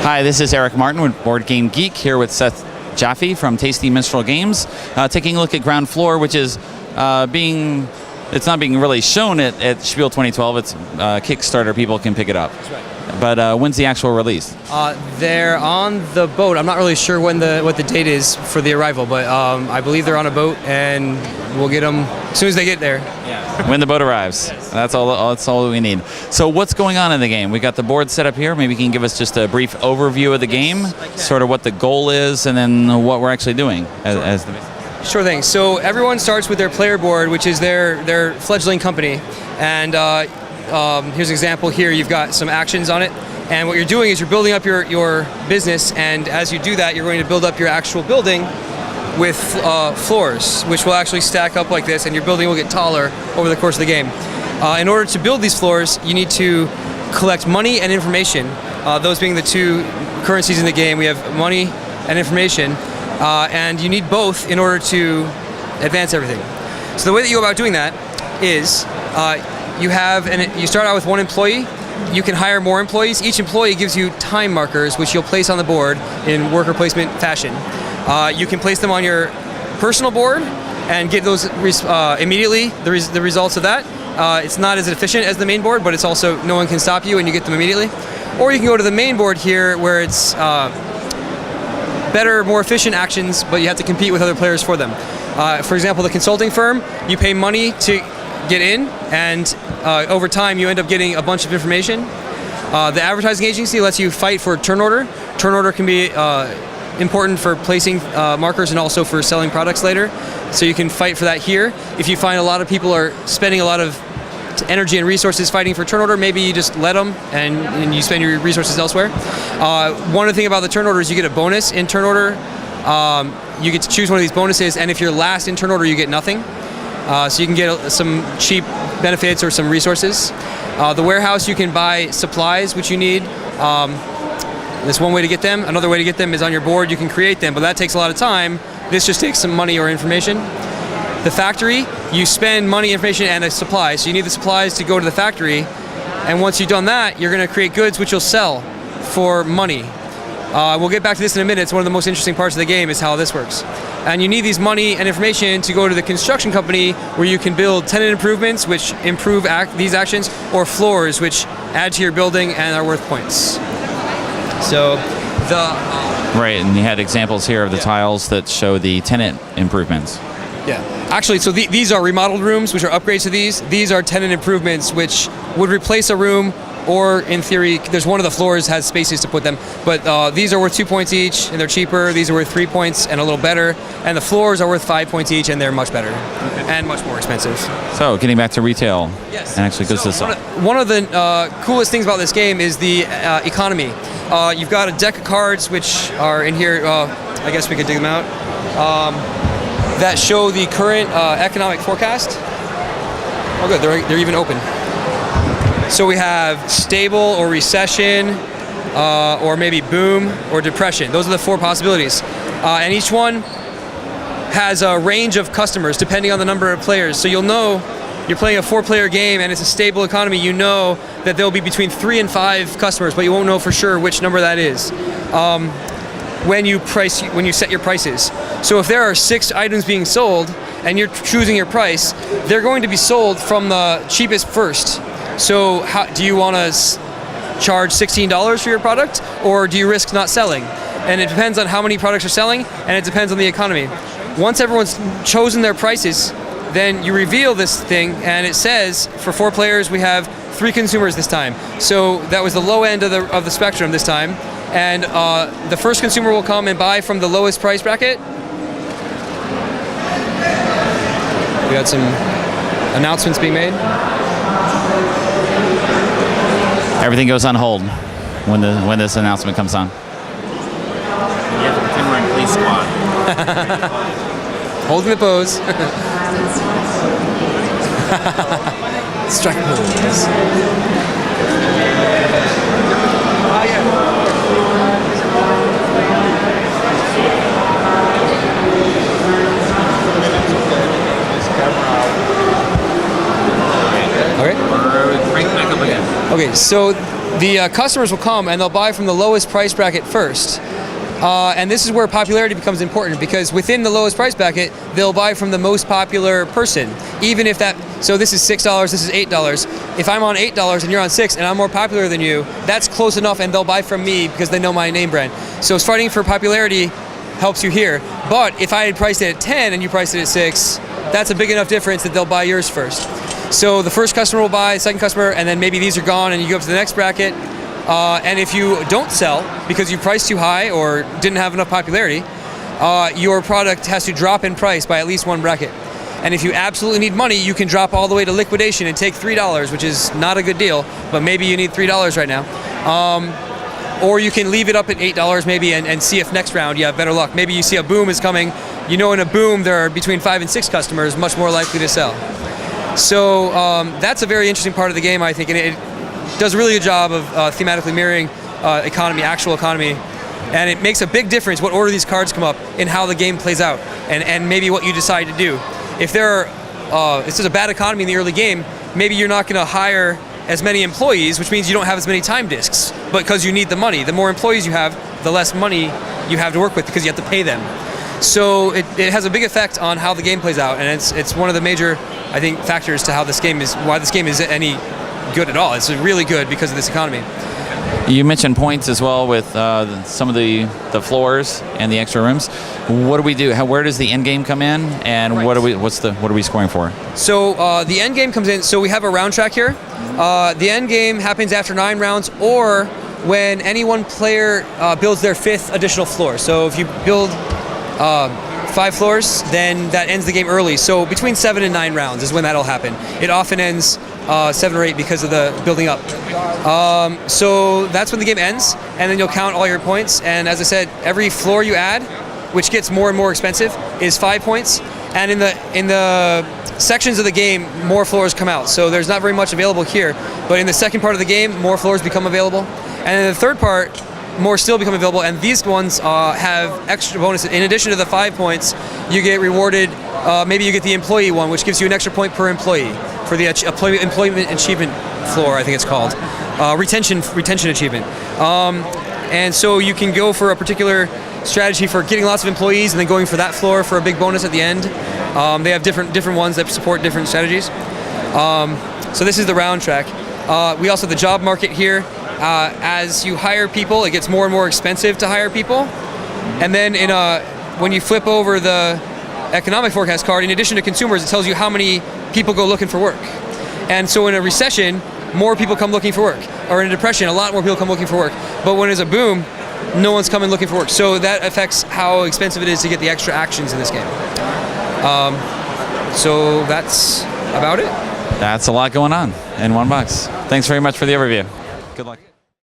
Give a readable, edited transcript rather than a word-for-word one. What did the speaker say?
Hi, this is Eric Martin with Board Game Geek here with Seth Jaffe from Tasty Minstrel Games, taking a look at Ground Floor, which is it's not being really shown at Spiel 2012. It's Kickstarter, people can pick it up. That's right. But when's the actual release? They're on the boat. I'm not really sure what the date is for the arrival, but I believe they're on a boat, and we'll get them as soon as they get there. Yeah. When the boat arrives. Yes. That's all we need. So what's going on in the game? We got the board set up here. Maybe you can give us just a brief overview of the game, sort of what the goal is, and then what we're actually doing as the. Sure thing. So everyone starts with their player board, which is their fledgling company, and here's an example here. You've got some actions on it, and what you're doing is you're building up your business, and as you do that, you're going to build up your actual building with floors, which will actually stack up like this, and your building will get taller over the course of the game. In order to build these floors, you need to collect money and information, those being the two currencies in the game. We have money and information, and you need both in order to advance everything. So the way that you go about doing that is you start out with one employee. You can hire more employees. Each employee gives you time markers, which you'll place on the board in worker placement fashion. You can place them on your personal board and get those immediately, the results of that. It's not as efficient as the main board, but it's also, no one can stop you and you get them immediately. Or you can go to the main board here where it's better, more efficient actions, but you have to compete with other players for them. For example, the consulting firm, you pay money to get in, and over time you end up getting a bunch of information. The advertising agency lets you fight for turn order. Turn order can be important for placing markers and also for selling products later. So you can fight for that here. If you find a lot of people are spending a lot of energy and resources fighting for turn order, maybe you just let them and you spend your resources elsewhere. One of the things about the turn order is you get a bonus in turn order. You get to choose one of these bonuses, and if you're last in turn order, you get nothing. So you can get some cheap benefits or some resources. The warehouse, you can buy supplies which you need. There's one way to get them. Another way to get them is on your board. You can create them, but that takes a lot of time. This just takes some money or information. The factory, you spend money, information, and a supply. So you need the supplies to go to the factory. And once you've done that, you're going to create goods which you'll sell for money. We'll get back to this in a minute. It's one of the most interesting parts of the game is how this works. And you need these money and information to go to the construction company where you can build tenant improvements, which improve these actions, or floors, which add to your building and are worth points. So Right, and you had examples here of the tiles that show the tenant improvements. Yeah, actually, so these are remodeled rooms, which are upgrades to these. These are tenant improvements, which would replace a room, or in theory, there's one of the floors has spaces to put them. But these are worth 2 points each, and they're cheaper. These are worth 3 points and a little better. And the floors are worth 5 points each, and they're much better and much more expensive. So, getting back to retail, yes. And actually goes to this. One of the coolest things about this game is the economy. You've got a deck of cards, which are in here. I guess we could dig them out. That show the current economic forecast. Oh, good. They're even open. So we have stable or recession, or maybe boom or depression. Those are the four possibilities. And each one has a range of customers depending on the number of players. So you'll know you're playing a 4-player game and it's a stable economy. You know that there'll be between 3 and 5 customers, but you won't know for sure which number that is when you set your prices. So if there are 6 items being sold and you're choosing your price, they're going to be sold from the cheapest first. So do you want to charge $16 for your product, or do you risk not selling? And it depends on how many products are selling, and it depends on the economy. Once everyone's chosen their prices, then you reveal this thing, and it says for 4 players we have 3 consumers this time. So that was the low end of the spectrum this time, and the first consumer will come and buy from the lowest price bracket. We got some announcements being made. Everything goes on hold when this announcement comes on. You have to pretend we're in police squad. Holding the pose. Strike pose. Okay. Crank back up again. Okay, so the customers will come and they'll buy from the lowest price bracket first. And this is where popularity becomes important, because within the lowest price bracket, they'll buy from the most popular person. Even if that, so this is $6, this is $8. If I'm on $8 and you're on $6 and I'm more popular than you, that's close enough and they'll buy from me because they know my name brand. So fighting for popularity helps you here. But if I had priced it at 10 and you priced it at 6, that's a big enough difference that they'll buy yours first. So the first customer will buy, second customer, and then maybe these are gone and you go up to the next bracket. And if you don't sell because you priced too high or didn't have enough popularity, your product has to drop in price by at least one bracket. And if you absolutely need money, you can drop all the way to liquidation and take $3, which is not a good deal, but maybe you need $3 right now. Or you can leave it up at $8 maybe and see if next round you have better luck. Maybe you see a boom is coming. You know, in a boom, there are between 5 and 6 customers much more likely to sell. So that's a very interesting part of the game, I think, and it does a really good job of thematically mirroring economy, actual economy, and it makes a big difference what order these cards come up in how the game plays out, and maybe what you decide to do. If there are, if there's a bad economy in the early game, maybe you're not going to hire as many employees, which means you don't have as many time discs, but because you need the money. The more employees you have, the less money you have to work with because you have to pay them. So it has a big effect on how the game plays out, and it's one of the major, I think, factors to how this game is, why this game is any good at all. It's really good because of this economy. You mentioned points as well with some of the floors and the extra rooms. What do we do? Where does the end game come in, and Right. what are we scoring for? So the end game comes in. So we have a round track here. The end game happens after 9 rounds, or when any one player builds their 5th additional floor. So if you build 5 floors, then that ends the game early. So between 7 and 9 rounds is when that'll happen. It often ends 7 or 8 because of the building up. So that's when the game ends, and then you'll count all your points. And as I said, every floor you add, which gets more and more expensive, is 5 points. And in the sections of the game, more floors come out. So there's not very much available here, but in the second part of the game, more floors become available. And in the third part, more still become available, and these ones have extra bonuses. In addition to the 5 points, you get rewarded, maybe you get the employee one, which gives you an extra point per employee for the employment achievement floor, I think it's called. Retention achievement. And so you can go for a particular strategy for getting lots of employees and then going for that floor for a big bonus at the end. They have different ones that support different strategies. So this is the round track. We also have the job market here. As you hire people, it gets more and more expensive to hire people. And then when you flip over the economic forecast card, in addition to consumers, it tells you how many people go looking for work. And so in a recession, more people come looking for work. Or in a depression, a lot more people come looking for work. But when there's a boom, no one's coming looking for work. So that affects how expensive it is to get the extra actions in this game. So that's about it. That's a lot going on in $1. Thanks very much for the overview. Good luck.